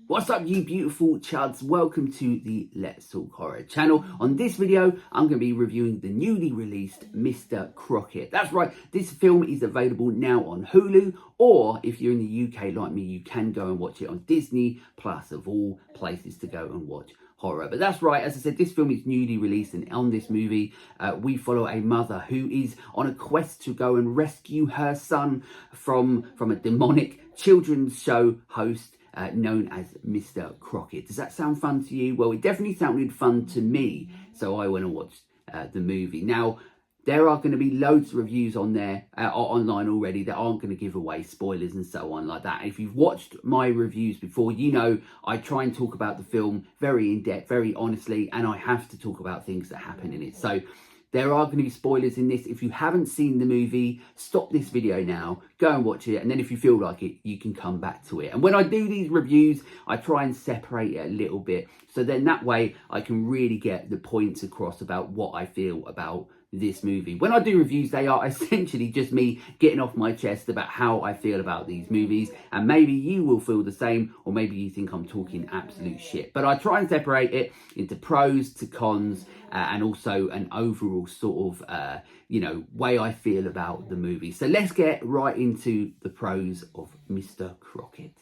What's up, you beautiful chuds? Welcome to the Let's Talk Horror channel. On this video, I'm going to be reviewing the newly released Mr. Crocket. That's right, this film is available now on Hulu, or if you're in the UK like me, you can go and watch it on Disney Plus, of all places to go and watch horror. But that's right, as I said, this film is newly released, and on this movie we follow a mother who is on a quest to go and rescue her son from a demonic children's show host known as Mr. Crocket. Does that sound fun to you? Well, it definitely sounded fun to me, so I went and watched the movie. Now, there are going to be loads of reviews on there, online already, that aren't going to give away spoilers and so on like that. If you've watched my reviews before, you know I try and talk about the film very in depth, very honestly, and I have to talk about things that happen in it. So there are going to be spoilers in this. If you haven't seen the movie, stop this video now, go and watch it, and then if you feel like it, you can come back to it. And when I do these reviews, I try and separate it a little bit, so then that way I can really get the points across about what I feel about this movie. When I do reviews, they are essentially just me getting off my chest about how I feel about these movies, and maybe you will feel the same, or maybe you think I'm talking absolute shit. But I try and separate it into pros to cons, and also an overall sort of way I feel about the movie. So let's get right into the pros of Mr. Crocket.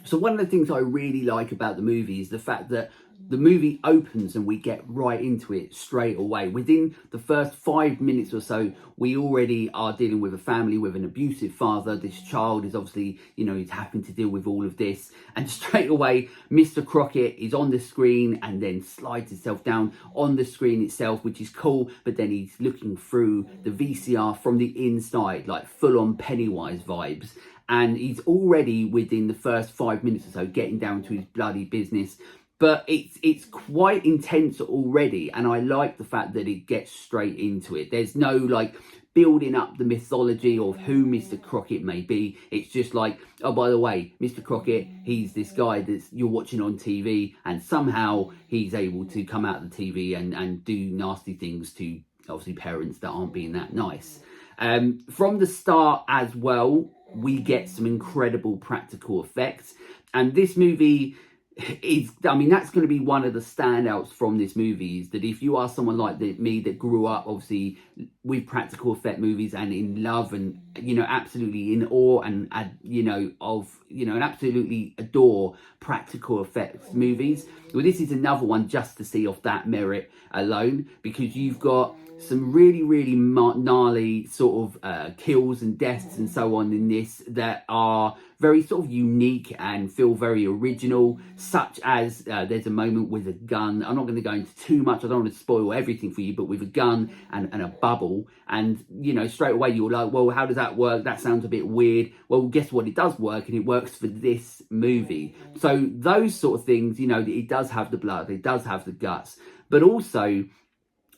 So one of the things I really like about the movie is the fact that the movie opens and we get right into it straight away. Within the first 5 minutes or so, we already are dealing with a family with an abusive father. This child is obviously, he's having to deal with all of this. And straight away, Mr. Crocket is on the screen and then slides himself down on the screen itself, which is cool. But then he's looking through the VCR from the inside, like full-on Pennywise vibes. And he's already, within the first 5 minutes or so, getting down to his bloody business. But it's quite intense already, and I like the fact that it gets straight into it. There's no building up the mythology of who Mr. Crocket may be. It's just like, oh, by the way, Mr. Crocket, he's this guy that you're watching on TV, and somehow he's able to come out of the TV and do nasty things to, obviously, parents that aren't being that nice. From the start as well, we get some incredible practical effects, and this movie that's going to be one of the standouts from this movie, is that if you are someone like me that grew up obviously with practical effect movies and in love and absolutely in awe and absolutely adore practical effects movies, well, this is another one just to see off that merit alone, because you've got some really gnarly sort of kills and deaths and so on in this that are very sort of unique and feel very original, such as there's a moment with a gun. I'm not going to go into too much, I don't want to spoil everything for you, but with a gun and a bubble, and straight away you're like, well, how does that work? That sounds a bit weird. Well, guess what, it does work, and it works for this movie. So those sort of things, it does have the blood, it does have the guts, but also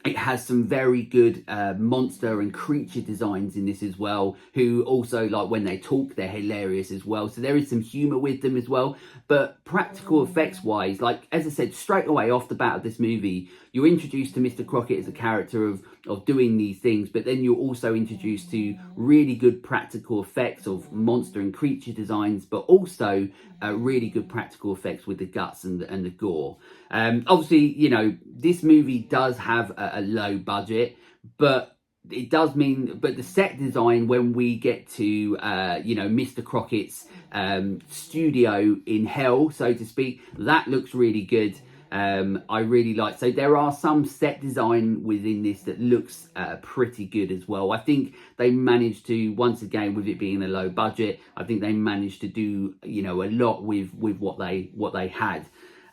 it has some very good monster and creature designs in this as well, who also, like, when they talk, they're hilarious as well. So there is some humour with them as well. But practical effects wise, like, as I said, straight away off the bat of this movie, you're introduced to Mr. Crocket as a character of doing these things, but then you're also introduced to really good practical effects of monster and creature designs, but also really good practical effects with the guts and the gore. Obviously, this movie does have a low budget, but it does mean, but the set design, when we get to Mr. Crocket's studio in hell, so to speak, that looks really good. I really like, so there are some set design within this that looks pretty good as well. I think they managed to, once again, with it being a low budget, I think they managed to do a lot with what they had.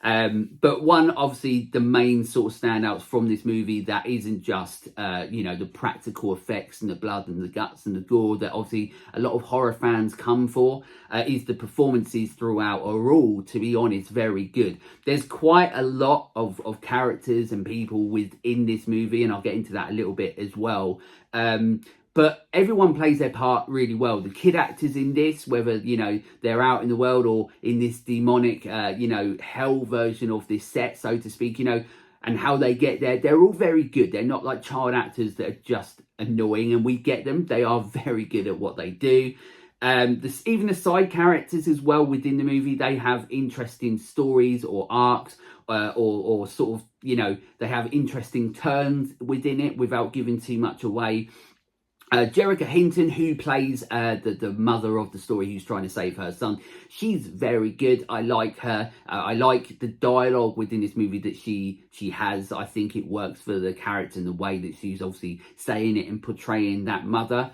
But one, obviously, the main sort of standouts from this movie that isn't just, the practical effects and the blood and the guts and the gore that obviously a lot of horror fans come for, is the performances throughout are all, to be honest, very good. There's quite a lot of characters and people within this movie, and I'll get into that a little bit as well. But everyone plays their part really well. The kid actors in this, whether, they're out in the world or in this demonic, hell version of this set, so to speak, and how they get there, they're all very good. They're not like child actors that are just annoying, and we get them. They are very good at what they do. Even the side characters as well within the movie, they have interesting stories or arcs, or sort of, you know, they have interesting turns within it without giving too much away. Jerrica Hinton, who plays the mother of the story, who's trying to save her son, she's very good. I like her. I like the dialogue within this movie that she has. I think it works for the character and the way that she's obviously saying it and portraying that mother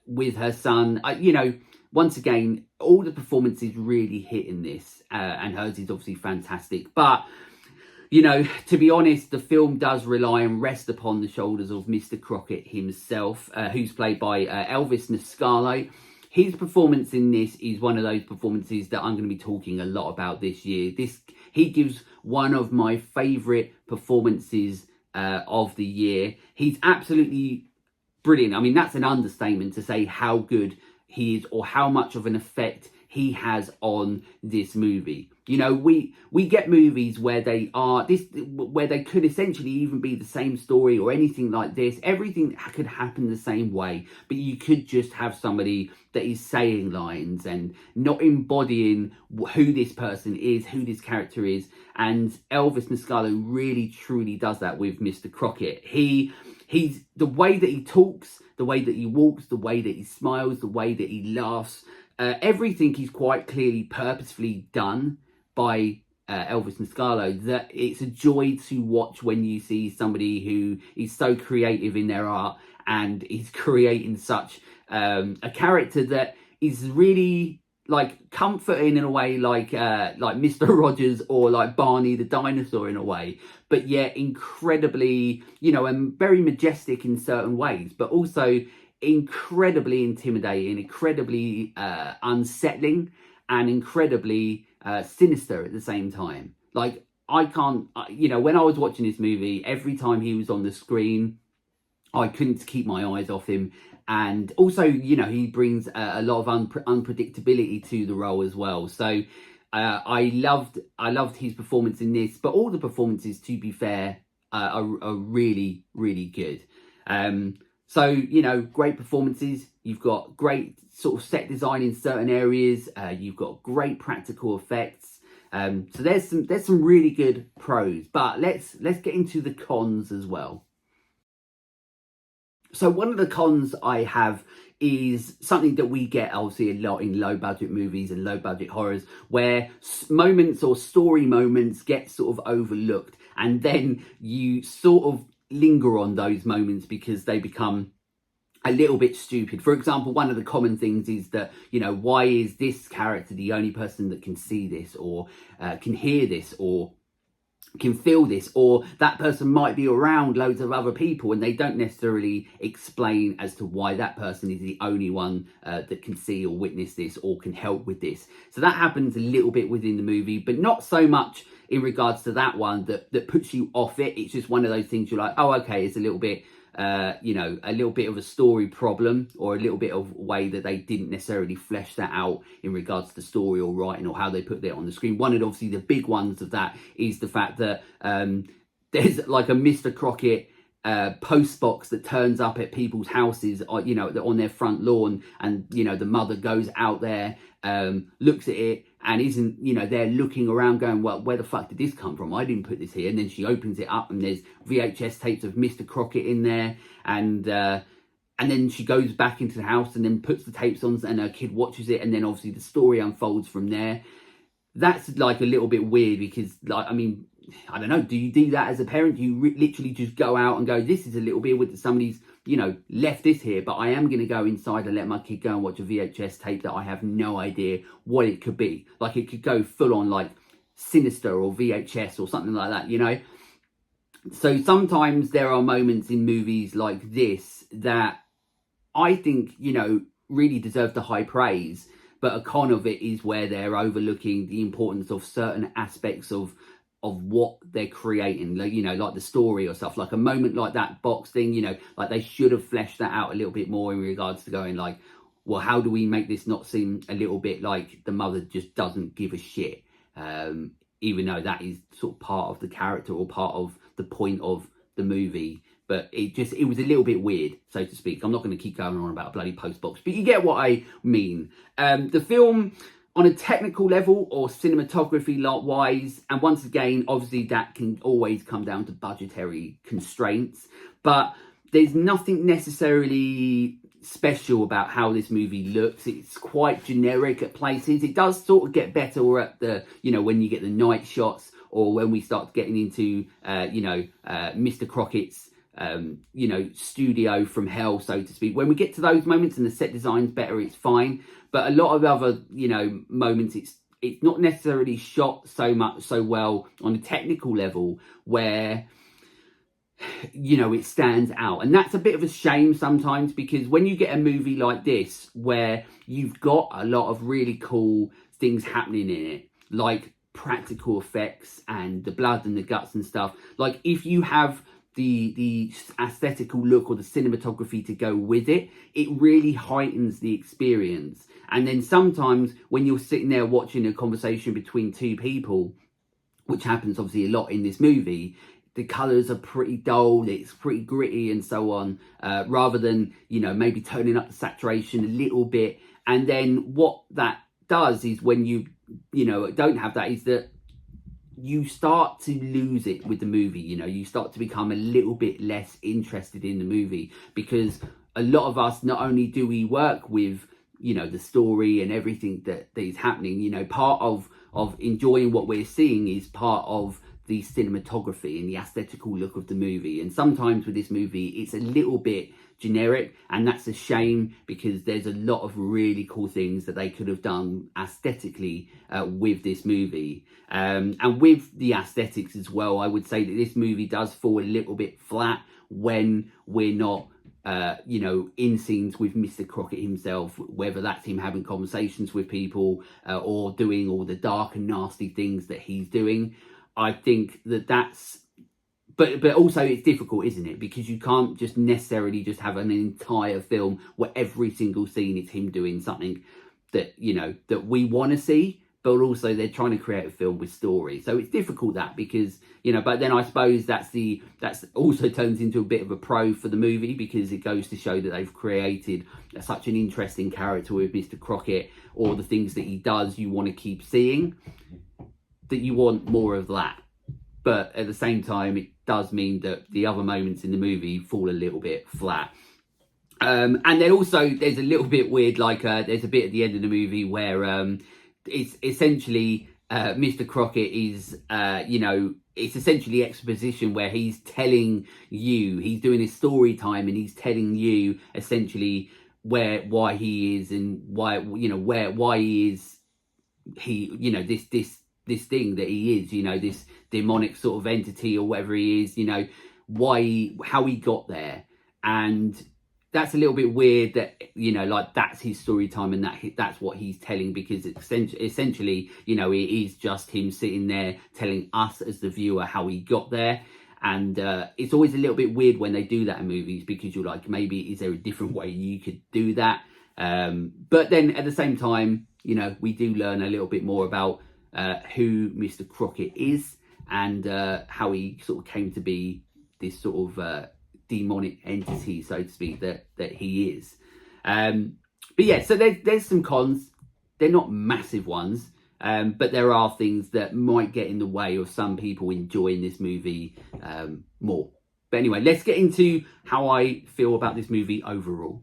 with her son. You know, once again, all the performances really hit in this, and hers is obviously fantastic. But you know, to be honest, the film does rely and rest upon the shoulders of Mr. Crocket himself, who's played by Elvis Nascalo. His performance in this is one of those performances that I'm going to be talking a lot about this year. He gives one of my favourite performances of the year. He's absolutely brilliant. I mean, that's an understatement to say how good he is or how much of an effect he has on this movie. You know, we get movies where they could essentially even be the same story or anything like this. Everything could happen the same way, but you could just have somebody that is saying lines and not embodying who this person is, who this character is. And Elvis Nascalo really truly does that with Mr. Crocket. He's the way that he talks, the way that he walks, the way that he smiles, the way that he laughs. Everything is quite clearly purposefully done by Elvis Nascalo, that it's a joy to watch when you see somebody who is so creative in their art and is creating such a character that is really like comforting in a way, like Mr. Rogers or like Barney the dinosaur in a way, but yet incredibly, you know, and very majestic in certain ways, but also incredibly intimidating, incredibly unsettling, and incredibly sinister at the same time. Like, I can't, you know, when I was watching this movie, every time he was on the screen, I couldn't keep my eyes off him. And also, you know, he brings a lot of unpredictability to the role as well. So I loved his performance in this, but all the performances, to be fair, are really, really good. So, you know, great performances. You've got great sort of set design in certain areas. You've got great practical effects. So there's some really good pros. But let's get into the cons as well. So one of the cons I have is something that we get obviously a lot in low budget movies and low budget horrors, where moments or story moments get sort of overlooked, and then you sort of linger on those moments because they become a little bit stupid. For example, one of the common things is that, you know, why is this character the only person that can see this or can hear this or can feel this, or that person might be around loads of other people and they don't necessarily explain as to why that person is the only one that can see or witness this or can help with this. So that happens a little bit within the movie, but not so much in regards to that one that puts you off it. It's just one of those things you're like, oh, okay, it's a little bit you know, a little bit of a story problem, or a little bit of way that they didn't necessarily flesh that out in regards to story or writing or how they put that on the screen. One of obviously the big ones of that is the fact that there's like a Mr. Crocket post box that turns up at people's houses, you know, on their front lawn, and you know the mother goes out there, looks at it, and isn't, you know, they're looking around going, well, where the fuck did this come from? I didn't put this here. And then she opens it up and there's VHS tapes of Mr. Crocket in there, and then she goes back into the house and then puts the tapes on and her kid watches it, and then obviously the story unfolds from there. That's like a little bit weird because, like, I mean, I don't know, do you do that as a parent? Do you literally just go out and go, this is a little bit weird that somebody's, you know, left this here, but I am going to go inside and let my kid go and watch a VHS tape that I have no idea what it could be. Like, it could go full on like Sinister or VHS or something like that, you know? So sometimes there are moments in movies like this that I think, you know, really deserve the high praise, but a con of it is where they're overlooking the importance of certain aspects of what they're creating, like, you know, like the story or stuff. Like a moment like that box thing, you know, like they should have fleshed that out a little bit more in regards to going like, well, how do we make this not seem a little bit like the mother just doesn't give a shit, even though that is sort of part of the character or part of the point of the movie. but it was a little bit weird, so to speak. I'm not going to keep going on about a bloody post box, but you get what I mean. The film, on a technical level or cinematography wise, and once again, obviously that can always come down to budgetary constraints, but there's nothing necessarily special about how this movie looks. It's quite generic at places. It does sort of get better at the, when you get the night shots, or when we start getting into, Mr. Crockett's, studio from hell, so to speak. When we get to those moments and the set design's better, it's fine. But a lot of other, moments, it's not necessarily shot so well on a technical level where, it stands out. And that's a bit of a shame sometimes, because when you get a movie like this where you've got a lot of really cool things happening in it, like practical effects and the blood and the guts and stuff, like if you have the aesthetical look or the cinematography to go with it, it really heightens the experience. And then sometimes when you're sitting there watching a conversation between two people, which happens obviously a lot in this movie, the colours are pretty dull, it's pretty gritty and so on, rather than, maybe turning up the saturation a little bit. And then what that does is, when you don't have that, is that you start to lose it with the movie. You start to become a little bit less interested in the movie, because a lot of us, not only do we work with, the story and everything that is happening, part of enjoying what we're seeing is part of the cinematography and the aesthetical look of the movie. And sometimes with this movie, it's a little bit generic, and that's a shame, because there's a lot of really cool things that they could have done aesthetically with this movie. And with the aesthetics as well, I would say that this movie does fall a little bit flat when we're not in scenes with Mr. Crocket himself, whether that's him having conversations with people or doing all the dark and nasty things that he's doing. I think that's, but also it's difficult, isn't it? Because you can't just necessarily just have an entire film where every single scene is him doing something that, that we want to see, but also they're trying to create a film with story. So it's difficult, that, because, but then I suppose that's also turns into a bit of a pro for the movie, because it goes to show that they've created such an interesting character with Mr. Crocket, or the things that he does you want to keep seeing, that you want more of that. But at the same time, it does mean that the other moments in the movie fall a little bit flat. And then also there's a little bit weird, like there's a bit at the end of the movie where it's essentially Mr. Crocket is, it's essentially exposition, where he's telling you, he's doing his story time, and he's telling you essentially why he is, and why he is, this thing that he is, this demonic sort of entity or whatever he is, how he got there. And that's a little bit weird that, like that's his story time, and that's what he's telling, because it's essentially, it is just him sitting there telling us as the viewer how he got there. And it's always a little bit weird when they do that in movies, because you're like, maybe is there a different way you could do that? But then at the same time, we do learn a little bit more about who Mr. Crocket is, and how he sort of came to be this sort of demonic entity, so to speak, that he is. But yeah, so there's some cons. They're not massive ones, but there are things that might get in the way of some people enjoying this movie more. But anyway, let's get into how I feel about this movie overall.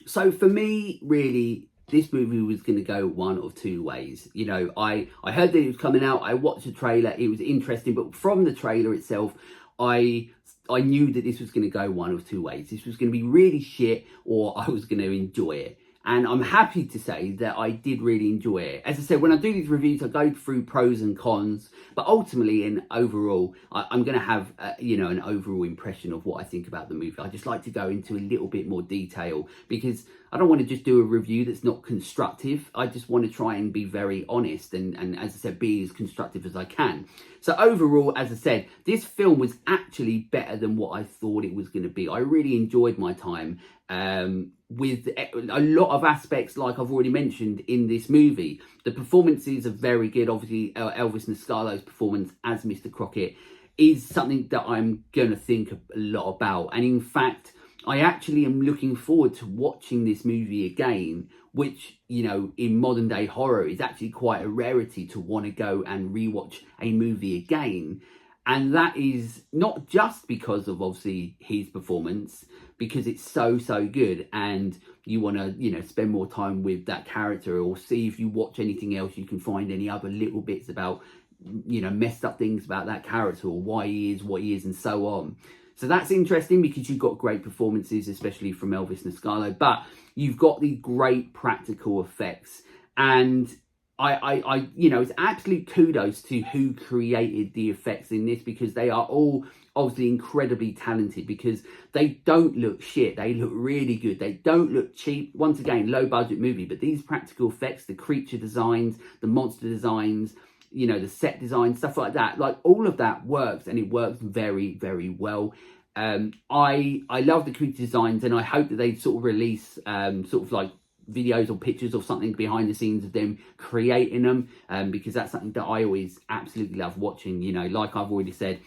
So for me, really, this movie was going to go one of two ways. I heard that it was coming out. I watched the trailer. It was interesting. But from the trailer itself, I knew that this was going to go one of two ways. This was going to be really shit, or I was going to enjoy it. And I'm happy to say that I did really enjoy it. As I said, when I do these reviews, I go through pros and cons. But ultimately and overall, I'm going to have, an overall impression of what I think about the movie. I just like to go into a little bit more detail, because I don't want to just do a review that's not constructive. I just want to try and be very honest and as I said, be as constructive as I can. So overall, as I said, this film was actually better than what I thought it was going to be. I really enjoyed my time with a lot of aspects, like I've already mentioned, in this movie. The performances are very good. Obviously, Elvis Nascalo's performance as Mr. Crocket is something that I'm going to think a lot about. And in fact, I actually am looking forward to watching this movie again, which, you know, in modern day horror is actually quite a rarity to want to go and rewatch a movie again. And that is not just because of obviously his performance, because it's so good, and you want to, you know, spend more time with that character, or see if you watch anything else you can find any other little bits about, you know, messed up things about that character, or why he is what he is, and so on. So that's interesting, because you've got great performances, especially from Elvis Niscalo, but you've got these great practical effects. And I you know, it's absolute kudos to who created the effects in this, because they are all obviously incredibly talented, because they don't look shit. They look really good. They don't look cheap. Once again, low budget movie, but these practical effects, the creature designs, the monster designs, you know, the set design, stuff like that, like all of that works, and it works very well. I love the creature designs, and I hope that they sort of release sort of like videos or pictures or something behind the scenes of them creating them, because that's something that I always absolutely love watching. You know, like I've already said,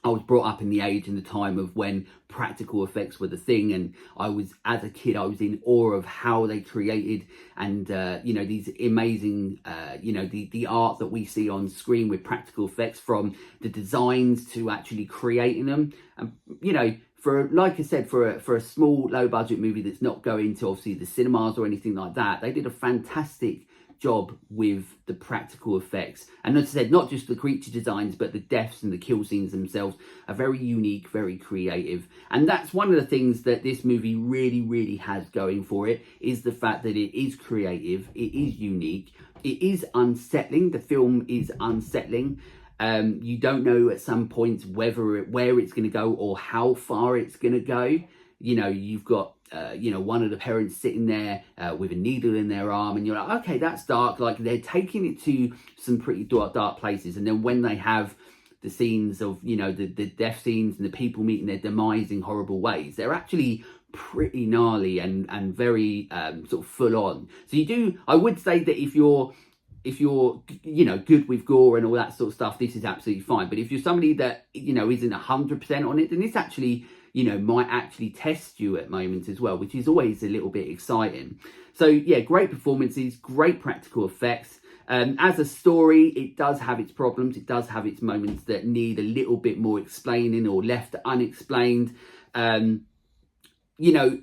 I was brought up in the age and the time of when practical effects were the thing, and I was, as a kid, I was in awe of how they created, and you know, these amazing you know, the art that we see on screen with practical effects, from the designs to actually creating them. And you know, for, like I said, for a small low budget movie that's not going to obviously the cinemas or anything like that, they did a fantastic job with the practical effects. And as I said, not just the creature designs, but the deaths and the kill scenes themselves are very unique, very creative. And that's one of the things that this movie really has going for it, is the fact that it is creative, it is unique, it is unsettling. The film is unsettling. You don't know at some points where it's going to go, or how far it's going to go. You know, you've got you know, one of the parents sitting there with a needle in their arm, and you're like, okay, that's dark. Like, they're taking it to some pretty dark places. And then when they have the scenes of, you know, the death scenes and the people meeting their demise in horrible ways, they're actually pretty gnarly and very sort of full on. So you do, I would say that if you're, you know, good with gore and all that sort of stuff, this is absolutely fine. But if you're somebody that, you know, isn't 100% on it, then this actually, you know, might actually test you at moments as well, which is always a little bit exciting. So yeah, great performances, great practical effects. As a story, it does have its problems. It does have its moments that need a little bit more explaining, or left unexplained. You know,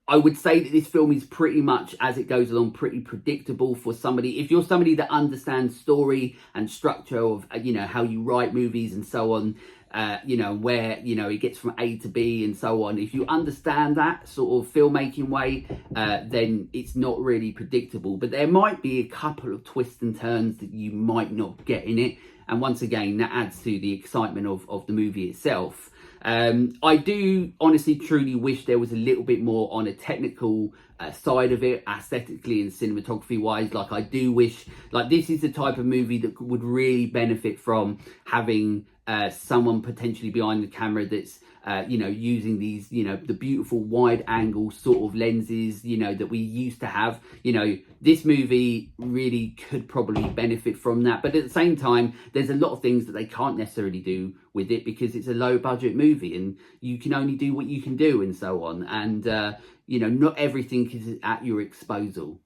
I would say that this film is pretty much, as it goes along, pretty predictable for somebody. If you're somebody that understands story and structure of, you know, how you write movies and so on, you know, where, you know, it gets from A to B and so on. If you understand that sort of filmmaking way, then it's not really predictable. But there might be a couple of twists and turns that you might not get in it. And once again, that adds to the excitement of the movie itself. I do honestly truly wish there was a little bit more on a technical side of it, aesthetically and cinematography wise. Like, I do wish, like, this is the type of movie that would really benefit from having someone potentially behind the camera that's you know, using these, you know, the beautiful wide angle sort of lenses, you know, that we used to have. You know, this movie really could probably benefit from that, but at the same time, there's a lot of things that they can't necessarily do with it, because it's a low budget movie and you can only do what you can do, and so on. And you know, not everything is at your disposal.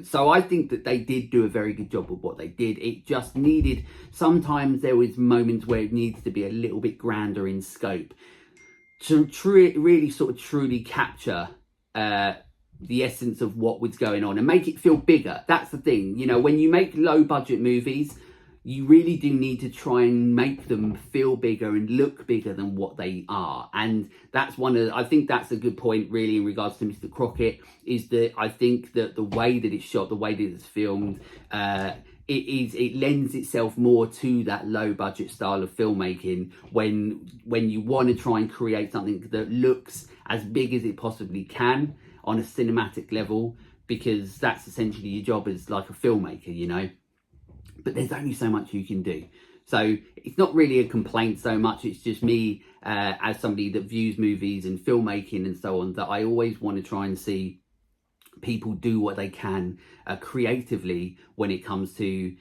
So I think that they did do a very good job with what they did. It just needed, sometimes there was moments where it needs to be a little bit grander in scope to really sort of truly capture the essence of what was going on and make it feel bigger. That's the thing. You know, when you make low budget movies, you really do need to try and make them feel bigger and look bigger than what they are. And that's I think that's a good point really in regards to Mr. Crocket, is that I think that the way that it's shot, the way that it's filmed, it lends itself more to that low budget style of filmmaking when you want to try and create something that looks as big as it possibly can on a cinematic level, because that's essentially your job as like a filmmaker, you know. But there's only so much you can do. So it's not really a complaint so much. It's just me as somebody that views movies and filmmaking and so on, that I always want to try and see people do what they can creatively when it comes to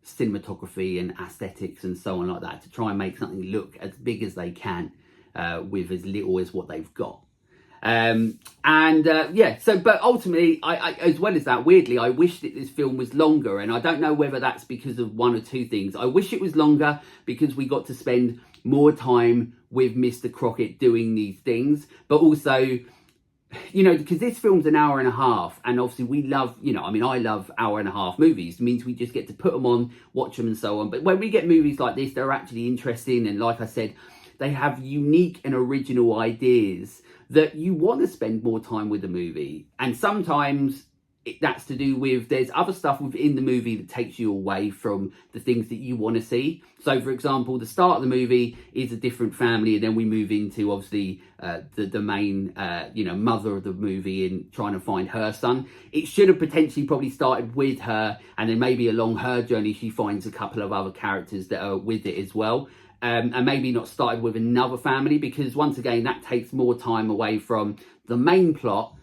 cinematography and aesthetics and so on like that, to try and make something look as big as they can with as little as what they've got. But ultimately, I as well as that, weirdly, I wish that this film was longer, and I don't know whether that's because of one or two things. I wish it was longer because we got to spend more time with Mr. Crocket doing these things, but also, you know, because this film's an hour and a half, and obviously we love, you know, I mean, I love hour and a half movies. It means we just get to put them on, watch them and so on. But when we get movies like this, they're actually interesting, and like I said, they have unique and original ideas that you want to spend more time with the movie. And sometimes that's to do with, there's other stuff within the movie that takes you away from the things that you want to see. So for example, the start of the movie is a different family, and then we move into obviously the main mother of the movie and trying to find her son. It should have potentially probably started with her, and then maybe along her journey she finds a couple of other characters that are with it as well. And maybe not started with another family, because once again that takes more time away from the main plot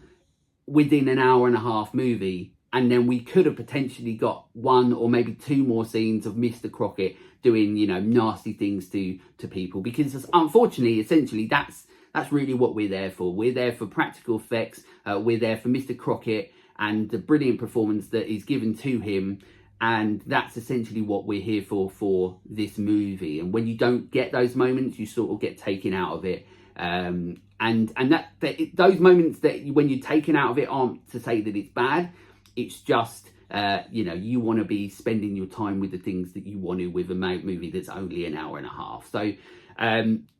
within an hour and a half movie. And then we could have potentially got one or maybe two more scenes of Mr. Crocket doing, you know, nasty things to people, because unfortunately, essentially, that's really what we're there for. We're there for practical effects. We're there for Mr. Crocket and the brilliant performance that is given to him. And that's essentially what we're here for this movie. And when you don't get those moments, you sort of get taken out of it. And those moments that when you're taken out of it aren't to say that it's bad. It's just, you want to be spending your time with the things that you want to with a movie that's only an hour and a half. So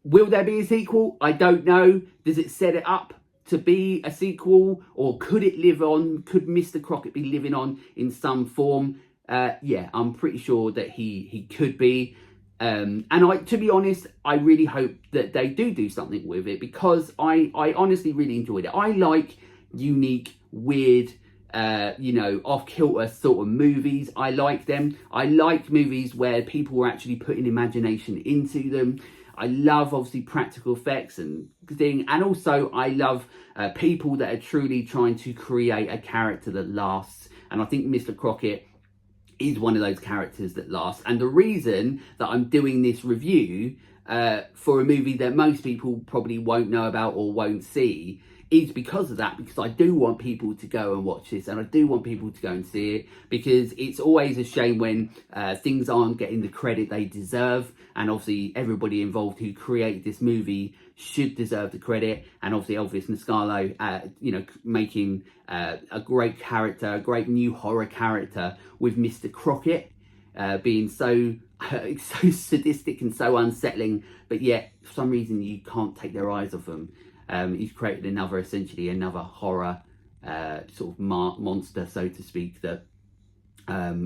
will there be a sequel? I don't know. Does it set it up to be a sequel? Or could it live on? Could Mr. Crocket be living on in some form? Yeah, I'm pretty sure that he could be. And to be honest, I really hope that they do something with it, because I honestly really enjoyed it. I like unique, weird, off-kilter sort of movies. I like them. I like movies where people are actually putting imagination into them. I love, obviously, practical effects and thing. And also, I love people that are truly trying to create a character that lasts. And I think Mr. Crocket is one of those characters that lasts. And the reason that I'm doing this review for a movie that most people probably won't know about or won't see is because of that, because I do want people to go and watch this, and I do want people to go and see it, because it's always a shame when things aren't getting the credit they deserve. And obviously everybody involved who created this movie should deserve the credit. And obviously Elvis Nascalo, making a great character, a great new horror character with Mr. Crocket, being so sadistic and so unsettling, but yet for some reason you can't take their eyes off him. He's created essentially another horror sort of monster, so to speak, that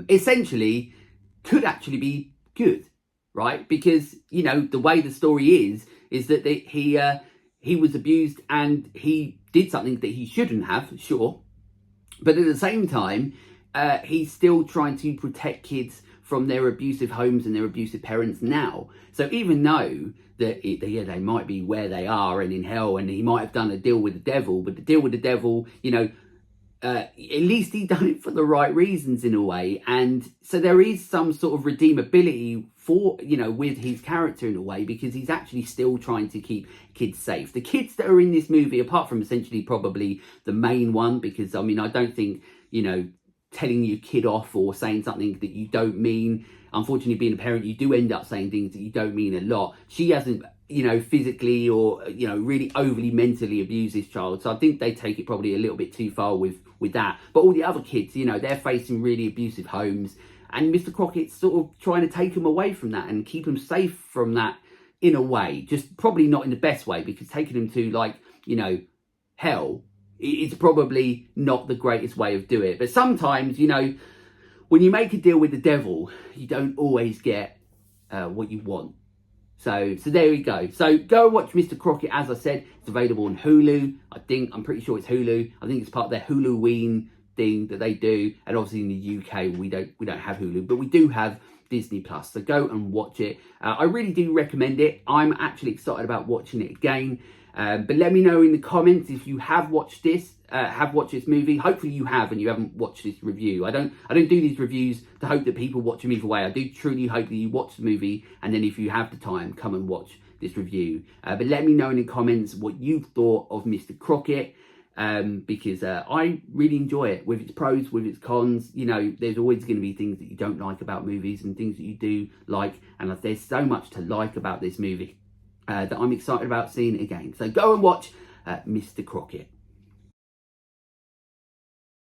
essentially could actually be good, right? Because, the way the story is that he was abused and he did something that he shouldn't have, sure. But at the same time, he's still trying to protect kids from their abusive homes and their abusive parents now. So even though that they might be where they are and in hell, and he might have done a deal with the devil, but the deal with the devil, at least he done it for the right reasons in a way. And so there is some sort of redeemability for, with his character in a way, because he's actually still trying to keep kids safe. The kids that are in this movie, apart from essentially probably the main one, because I don't think, telling your kid off or saying something that you don't mean. Unfortunately, being a parent, you do end up saying things that you don't mean a lot. She hasn't, physically or, really overly mentally abused this child. So I think they take it probably a little bit too far with that. But all the other kids, they're facing really abusive homes. And Mr. Crockett's sort of trying to take them away from that and keep them safe from that in a way. Just probably not in the best way, because taking them to, hell, it's probably not the greatest way of doing it. But sometimes, when you make a deal with the devil, you don't always get what you want. So there we go. So go and watch Mr. Crocket. As I said, it's available on Hulu. I'm pretty sure it's Hulu. I think it's part of their Huluween thing that they do. And obviously in the UK, we don't have Hulu, but we do have Disney Plus. So go and watch it. I really do recommend it. I'm actually excited about watching it again. But let me know in the comments if you have watched this movie. Hopefully you have, and you haven't watched this review. I don't do these reviews to hope that people watch them either way. I do truly hope that you watch the movie, and then if you have the time, come and watch this review. But let me know in the comments what you thought of Mr. Crocket, because I really enjoy it, with its pros, with its cons. You know, there's always going to be things that you don't like about movies and things that you do like, and there's so much to like about this movie that I'm excited about seeing it again. So go and watch Mr. Crocket.